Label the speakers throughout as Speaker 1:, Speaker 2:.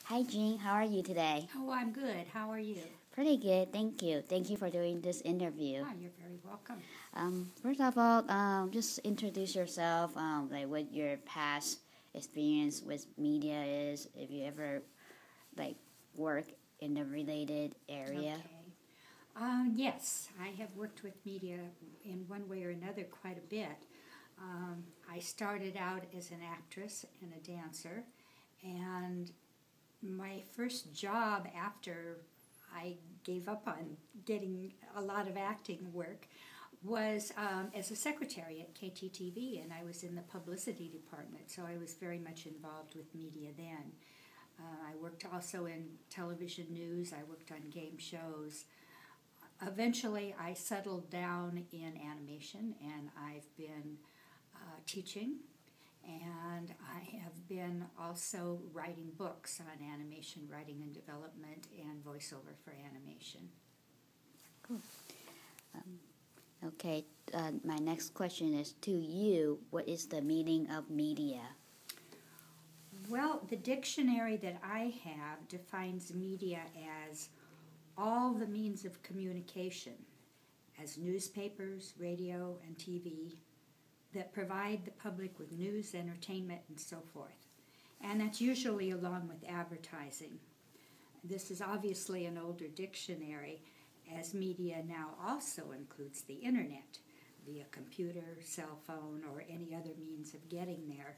Speaker 1: Hi, Jean. How are you today?
Speaker 2: Oh, I'm good. How are you?
Speaker 1: Pretty good, thank you. Thank you for doing this interview.
Speaker 2: Oh, you're very welcome.
Speaker 1: First of all, just introduce yourself, like what your past experience with media is, if you ever like work in the related area.
Speaker 2: Okay. Yes, I have worked with media in one way or another quite a bit. I started out as an actress and a dancer, and my first job after I gave up on getting a lot of acting work was as a secretary at KTTV, and I was in the publicity department, so I was very much involved with media then. I worked also in television news, I worked on game shows. Eventually, I settled down in animation, and I've been teaching, and I have been also writing books on animation, writing and development, and voiceover for animation.
Speaker 1: Cool. Okay, my next question is to you. What is the meaning of media?
Speaker 2: Well, the dictionary that I have defines media as all the means of communication, as newspapers, radio, and TV, that provide the public with news, entertainment, and so forth. And that's usually along with advertising. This is obviously an older dictionary, as media now also includes the internet via computer, cell phone, or any other means of getting there.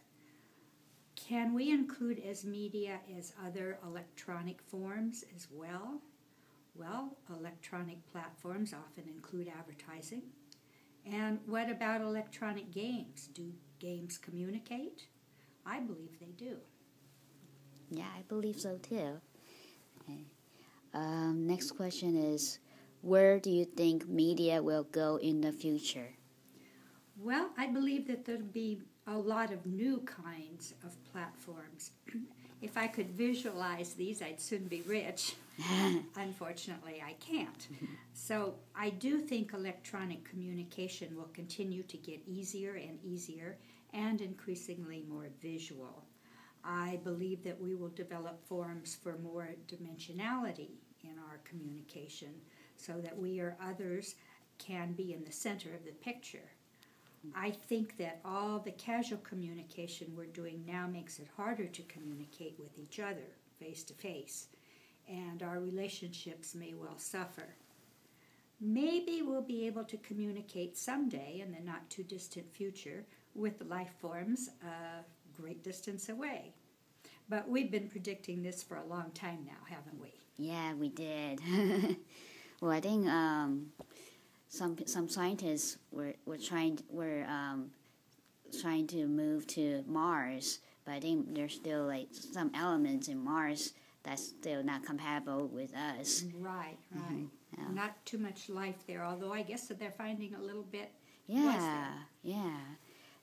Speaker 2: Can we include as media as other electronic forms as well? Well, electronic platforms often include advertising. And what about electronic games? Do games communicate? I believe they do.
Speaker 1: Yeah, I believe so too. Okay. Next question is, where do you think media will go in the future?
Speaker 2: Well, I believe that there'll be a lot of new kinds of platforms. If I could visualize these, I'd soon be rich. Unfortunately, I can't. So I do think electronic communication will continue to get easier and easier and increasingly more visual. I believe that we will develop forms for more dimensionality in our communication so that we or others can be in the center of the picture. I think that all the casual communication we're doing now makes it harder to communicate with each other face to face, and our relationships may well suffer. Maybe we'll be able to communicate someday in the not too distant future with life forms a great distance away. But we've been predicting this for a long time now, haven't we?
Speaker 1: Yeah, we did. Well, I think some scientists were trying to move to Mars, but I think there's still like some elements in Mars that's still not compatible with us.
Speaker 2: Right.
Speaker 1: Yeah.
Speaker 2: Not too much life there, although I guess that they're finding a little bit.
Speaker 1: Yeah.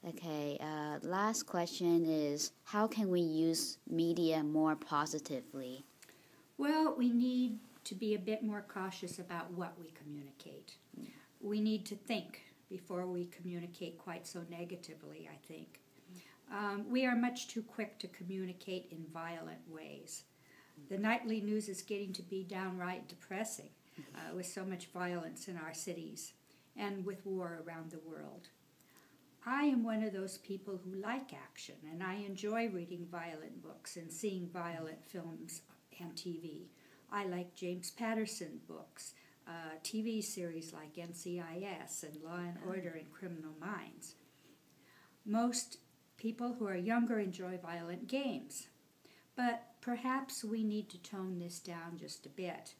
Speaker 1: Okay, last question is, how can we use media more positively?
Speaker 2: Well, we need to be a bit more cautious about what we communicate. We need to think before we communicate quite so negatively, I think. We are much too quick to communicate in violent ways. The nightly news is getting to be downright depressing with so much violence in our cities and with war around the world. I am one of those people who like action, and I enjoy reading violent books and seeing violent films and TV. I like James Patterson books, TV series like NCIS and Law and Order and Criminal Minds. Most people who are younger enjoy violent games, but perhaps we need to tone this down just a bit.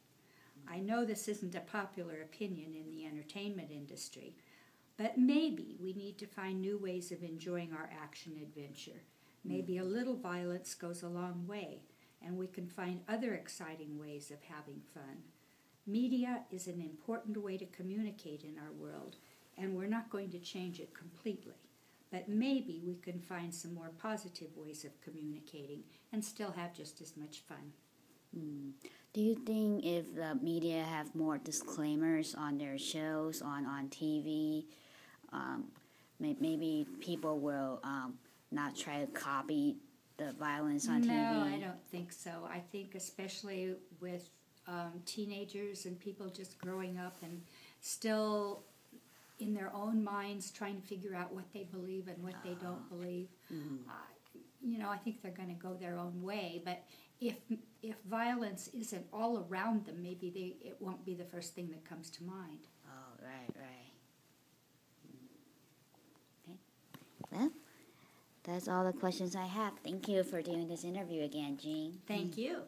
Speaker 2: I know this isn't a popular opinion in the entertainment industry, but maybe we need to find new ways of enjoying our action adventure. Maybe a little violence goes a long way, and we can find other exciting ways of having fun. Media is an important way to communicate in our world, and we're not going to change it completely. But maybe we can find some more positive ways of communicating and still have just as much fun.
Speaker 1: Do you think if the media have more disclaimers on their shows, on TV, maybe people will not try to copy the violence on TV?
Speaker 2: No, I don't think so. I think especially with teenagers and people just growing up and still in their own minds trying to figure out what they believe and what they don't believe. I think they're going to go their own way. But if violence isn't all around them, maybe it won't be the first thing that comes to mind.
Speaker 1: Oh, right. Okay. Well, that's all the questions I have. Thank you for doing this interview again, Jean.
Speaker 2: Thank you.